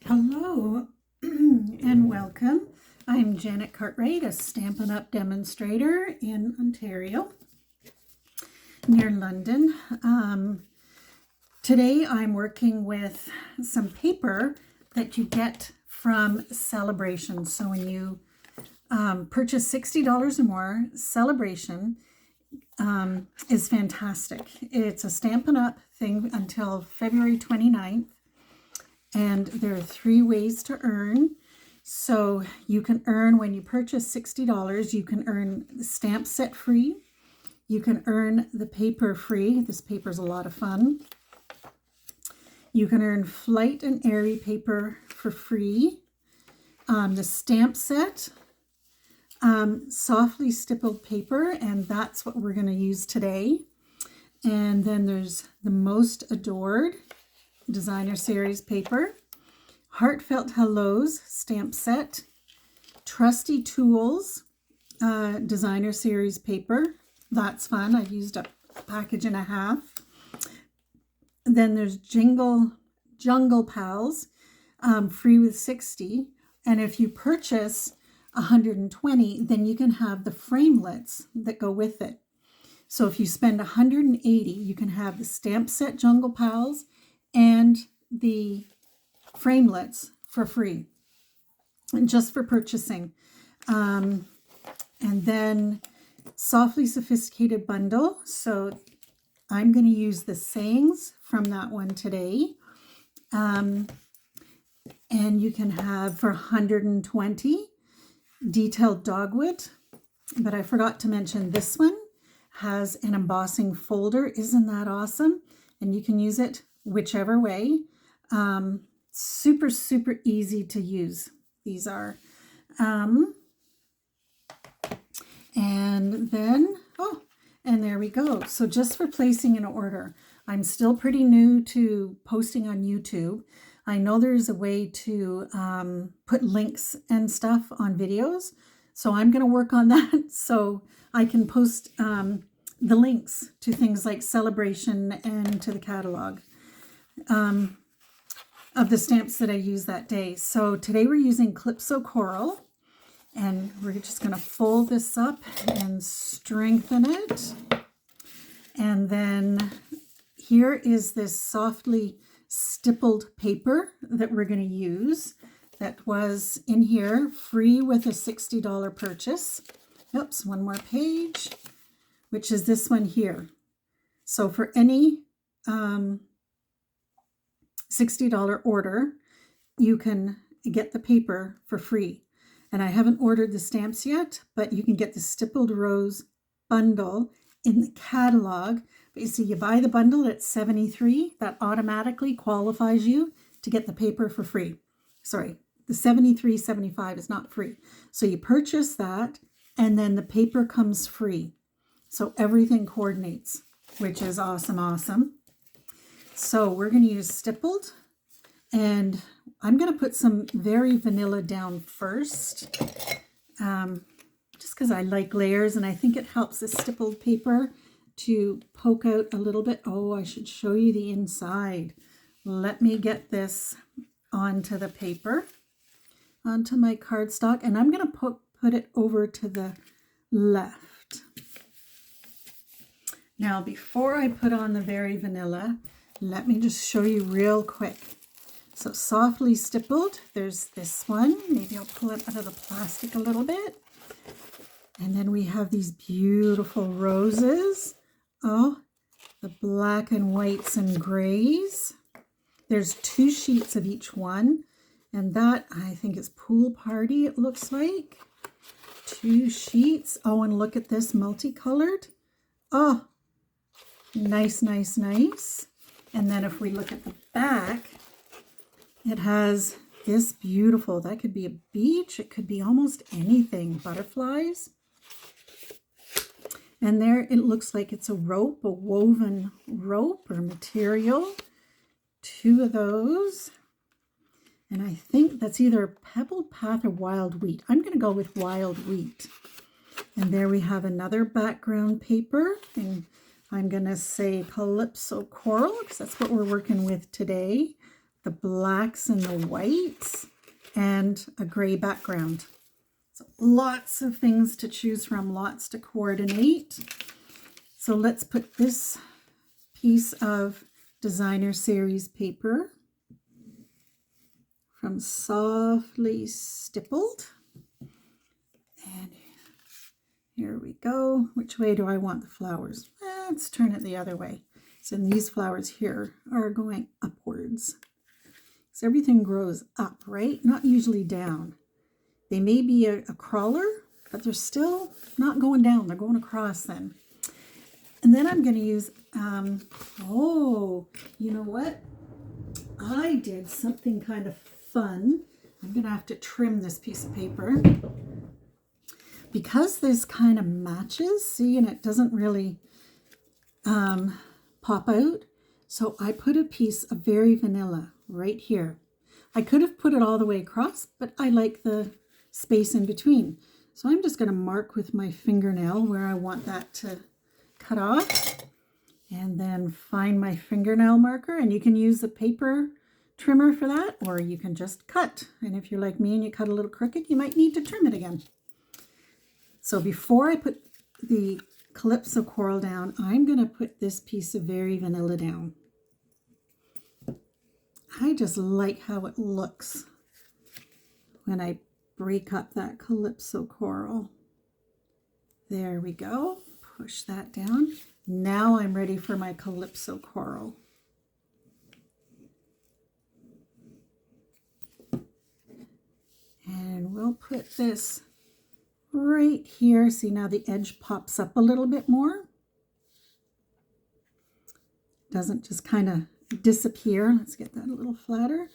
Hello and welcome. I'm Janet Cartwright, a Stampin' Up! Demonstrator in Ontario, near London. Today I'm working with some paper that you get from Celebration. So when you purchase $60 or more, Celebration is fantastic. It's a Stampin' Up! Thing until February 29th. And there are 3 ways to earn. So you can earn, when you purchase $60, you can earn the stamp set free. You can earn the paper free. This paper is a lot of fun. You can earn Flight and Airy paper for free. The stamp set, softly stippled paper, and that's what we're going to use today. And then there's the Most Adored Designer Series paper, Heartfelt Hellos stamp set, Trusty Tools Designer Series paper. That's fun. I've used a package and a half. Then there's Jungle Pals, free with 60. And if you purchase 120, then you can have the framelits that go with it. So if you spend 180, you can have the stamp set Jungle Pals and the framelits for free, and just for purchasing. And then Softly Sophisticated bundle. So I'm going to use the sayings from that one today. And you can have for 120 detailed dogwood. But I forgot to mention this one has an embossing folder. Isn't that awesome? And you can use it whichever way. Super easy to use. These are. And then, and there we go. So just for placing an order, I'm still pretty new to posting on YouTube. I know there's a way to put links and stuff on videos. So I'm going to work on that so I can post the links to things like Celebration and to the catalog of the stamps that I use that day. So today we're using Calypso Coral, and we're just going to fold this up and strengthen it. And then here is this softly stippled paper that we're going to use that was in here free with a $60 purchase. Oops, one more page, which is this one here. So for any $60 order, you can get the paper for free. And I haven't ordered the stamps yet, but you can get the Stippled Rose bundle in the catalog. But you see, you buy the bundle at $73, that automatically qualifies you to get the paper for free. Sorry, the $73.75 is not free. So you purchase that, and then the paper comes free. So everything coordinates, which is awesome. So we're going to use Stippled, and I'm going to put some Very Vanilla down first, just because I like layers, and I think it helps the stippled paper to poke out a little bit. Oh, I should show you the inside. Let me get this onto the paper, onto my cardstock, and I'm going to put it over to the left. Now, before I put on the Very Vanilla, let me just show you real quick. So softly stippled, there's this one. Maybe I'll pull it out of the plastic a little bit. And then we have these beautiful roses. Oh, the black and whites and grays. There's 2 sheets of each one. And that, I think, is Pool Party, it looks like. 2 sheets. Oh, and look at this, multicolored. Oh, nice. And then if we look at the back, it has this beautiful, that could be a beach, it could be almost anything, butterflies. And there it looks like it's a rope, a woven rope or material. 2 of those. And I think that's either Pebbled Path or Wild Wheat. I'm going to go with Wild Wheat. And there we have another background paper. And I'm going to say Calypso Coral, because that's what we're working with today. the blacks and the whites, and a gray background. So lots of things to choose from, lots to coordinate. So let's put this piece of designer series paper from Softly Stippled. And here we go. Which way do I want the flowers? Let's turn it the other way. So these flowers here are going upwards. So everything grows up, right? Not usually down. They may be a crawler, but they're still not going down. They're going across then. And then I'm going to use, oh, you know what? I did something kind of fun. I'm going to have to trim this piece of paper. Because this kind of matches, see, and it doesn't really pop out. So I put a piece of Very Vanilla right here. I could have put it all the way across, but I like the space in between. So I'm just going to mark with my fingernail where I want that to cut off, and then find my fingernail marker, and you can use a paper trimmer for that, or you can just cut. And if you're like me and you cut a little crooked, you might need to trim it again. So before I put the Calypso coral down, I'm going to put this piece of Very Vanilla down. I just like how it looks when I break up that Calypso coral. There we go. Push that down. Now I'm ready for my Calypso coral. And we'll put this right here. See, now the edge pops up a little bit more. Doesn't just kind of disappear. Let's get that a little flatter.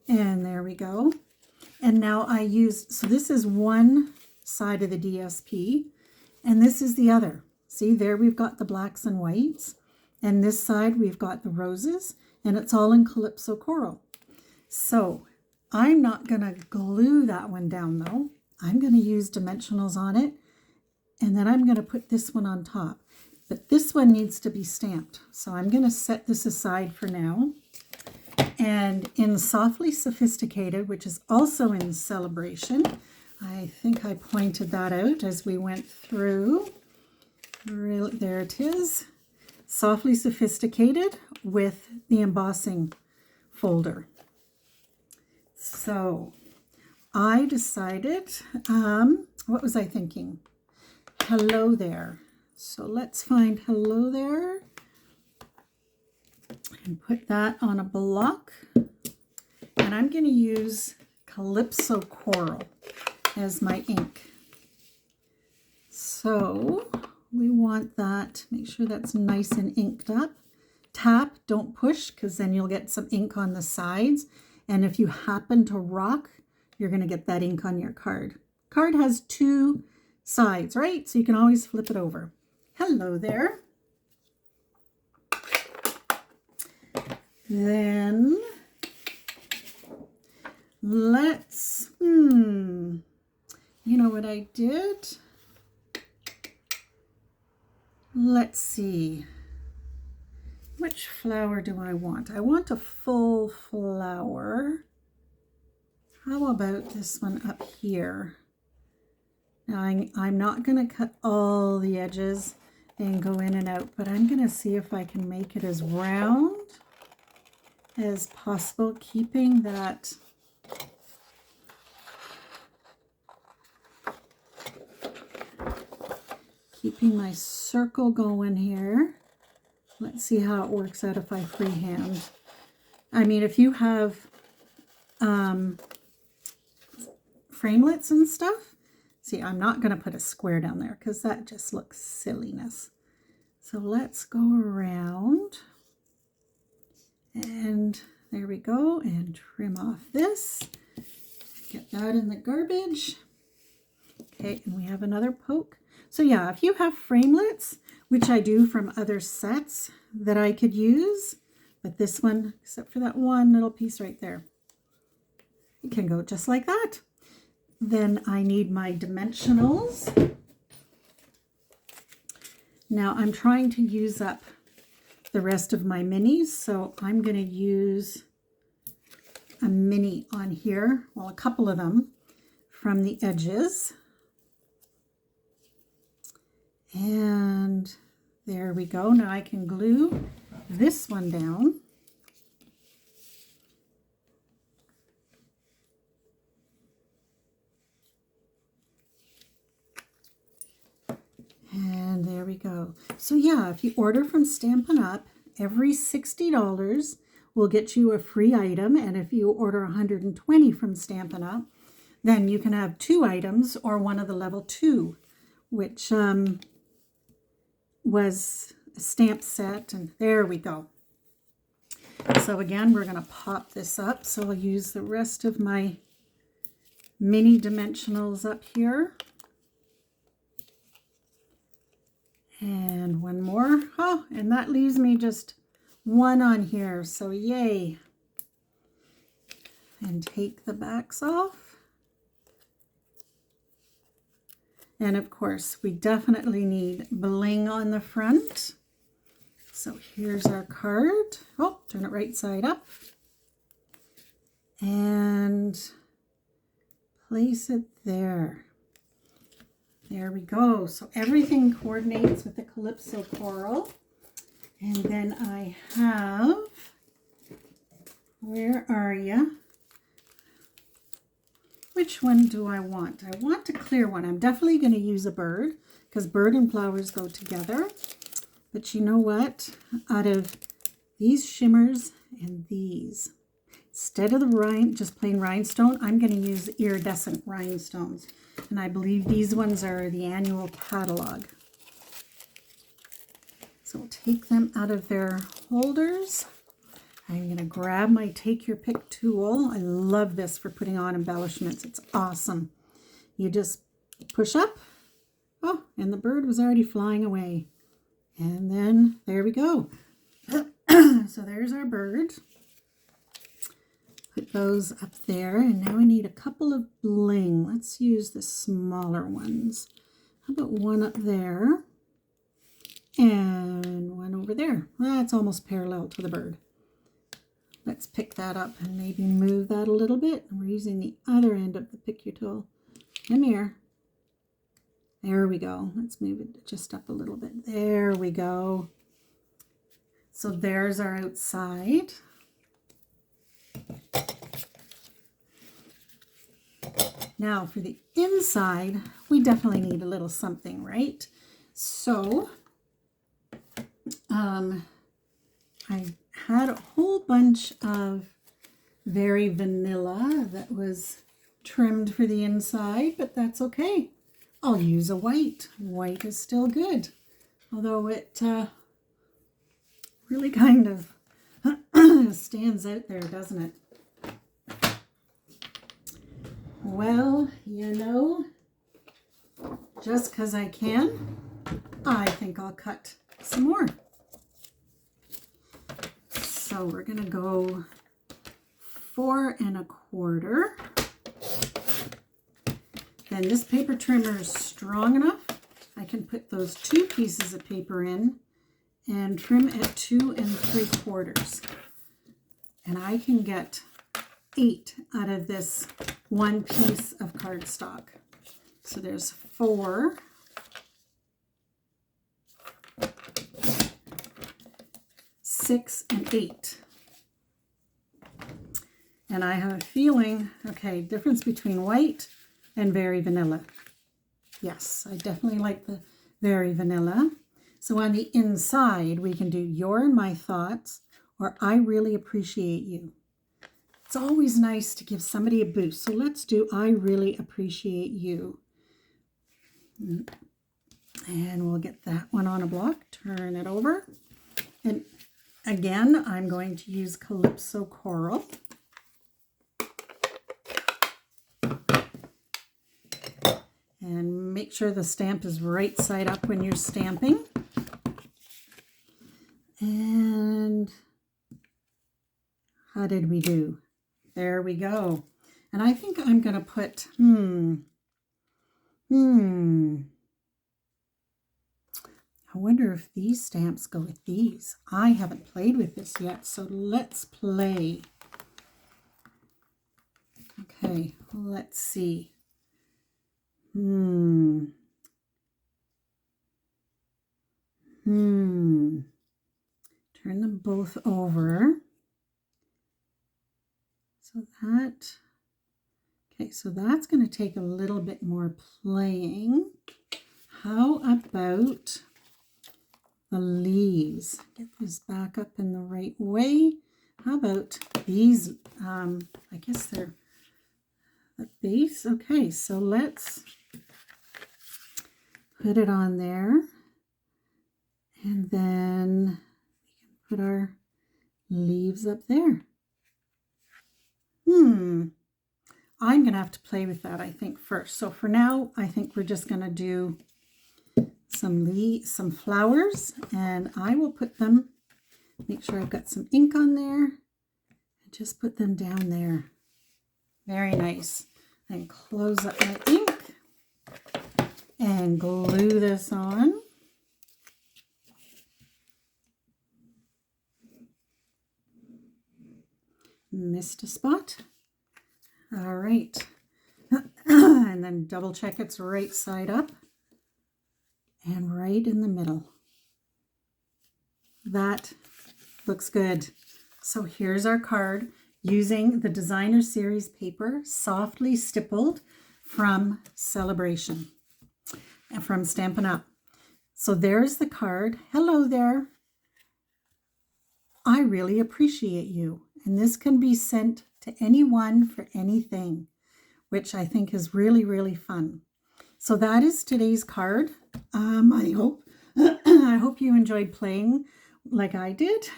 And there we go. And now I use, so this is one side of the DSP, and this is the other. See, there we've got the blacks and whites, and this side we've got the roses, and it's all in Calypso coral. So I'm not going to glue that one down though. I'm going to use dimensionals on it, and then I'm going to put this one on top. But this one needs to be stamped. So I'm going to set this aside for now. And in Softly Sophisticated, which is also in Celebration, I think I pointed that out as we went through. Really, there it is. Softly Sophisticated with the embossing folder. So I decided, what was I thinking? Hello There. So let's find Hello There and put that on a block. And I'm going to use Calypso coral as my ink. So we want that, make sure that's nice and inked up. Tap, don't push, because then you'll get some ink on the sides. And if you happen to rock, you're going to get that ink on your card. Card has two sides, right? So you can always flip it over. Hello There. Then let's, you know what I did? Let's see. Which flower do I want? I want a full flower. How about this one up here? Now I'm not going to cut all the edges and go in and out, but I'm going to see if I can make it as round as possible, keeping that my circle going here. Let's see how it works out if I freehand. I mean, if you have framelits and stuff, see, I'm not going to put a square down there because that just looks silliness. So let's go around, and there we go, and trim off this. Get that in the garbage. Okay, and we have another poke. So yeah, if you have framelits, which I do from other sets that I could use, but this one, except for that one little piece right there, it can go just like that. Then I need my dimensionals. Now I'm trying to use up the rest of my minis, so I'm going to use a mini on here, well, a couple of them from the edges. And there we go. Now I can glue this one down. And there we go. So yeah, if you order from Stampin' Up, every $60 will get you a free item. And if you order 120 from Stampin' Up, then you can have 2 items or one of the level 2, which was a stamp set. And there we go. So again, we're going to pop this up. So I'll use the rest of my mini dimensionals up here. And one more. Oh, and that leaves me just one on here. So yay. And take the backs off. And of course, we definitely need bling on the front. So here's our card. Oh, turn it right side up. And place it there. There we go. So everything coordinates with the Calypso coral. And then I have, where are you? Which one do I want? I want a clear one. I'm definitely going to use a bird because bird and flowers go together. But you know what? Out of these shimmers and these, instead of the just plain rhinestone, I'm going to use iridescent rhinestones. And I believe these ones are the annual catalog. So we'll take them out of their holders. I'm going to grab my Take Your Pick tool. I love this for putting on embellishments. It's awesome. You just push up. Oh, and the bird was already flying away. And then there we go. So there's our bird. Put those up there, and now I need a couple of bling. Let's use the smaller ones. How about one up there and one over there? That's almost parallel to the bird. Let's pick that up and maybe move that a little bit. We're using the other end of the pick your tool. Come here. There we go. Let's move it just up a little bit. There we go. So there's our outside. Now for the inside, we definitely need a little something, right? So I had a whole bunch of Very Vanilla that was trimmed for the inside, but that's okay. I'll use a white. White is still good, although it really kind of stands out there, doesn't it? Well, you know, just because I can, I think I'll cut some more. So we're going to go 4 1/4. Then this paper trimmer is strong enough. I can put those 2 pieces of paper in and trim at 2 3/4. And I can get 8 out of this 1 piece of cardstock. So there's 4. 6 and 8. And I have a feeling, okay, difference between white and Very Vanilla. Yes, I definitely like the Very Vanilla. So on the inside, we can do You're in My Thoughts or I Really Appreciate You. It's always nice to give somebody a boost. So let's do I Really Appreciate You. And we'll get that one on a block, turn it over. And again, I'm going to use Calypso Coral. And make sure the stamp is right side up when you're stamping. And how did we do? There we go. And I think I'm going to put, I wonder if these stamps go with these. I haven't played with this yet, so let's play. Okay, let's see. Turn them both over. So that's going to take a little bit more playing. How about the leaves? Get this back up in the right way. How about these? I guess they're the base. Okay, so let's put it on there. And then we can put our leaves up there. I'm going to have to play with that, I think, first. So for now, I think we're just going to do some flowers, and I will put them, make sure I've got some ink on there, and just put them down there. Very nice. And close up my ink and glue this on. Missed a spot. All right. And then double check it's right side up and right in the middle. That looks good. So here's our card using the Designer Series paper, softly stippled from Celebration and from Stampin' Up. So there's the card. Hello there. I really appreciate you. And this can be sent to anyone for anything, which I think is really, really fun. So that is today's card. I hope you enjoyed playing like I did.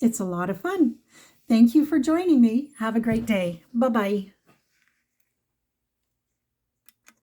It's a lot of fun. Thank you for joining me. Have a great day. Bye-bye.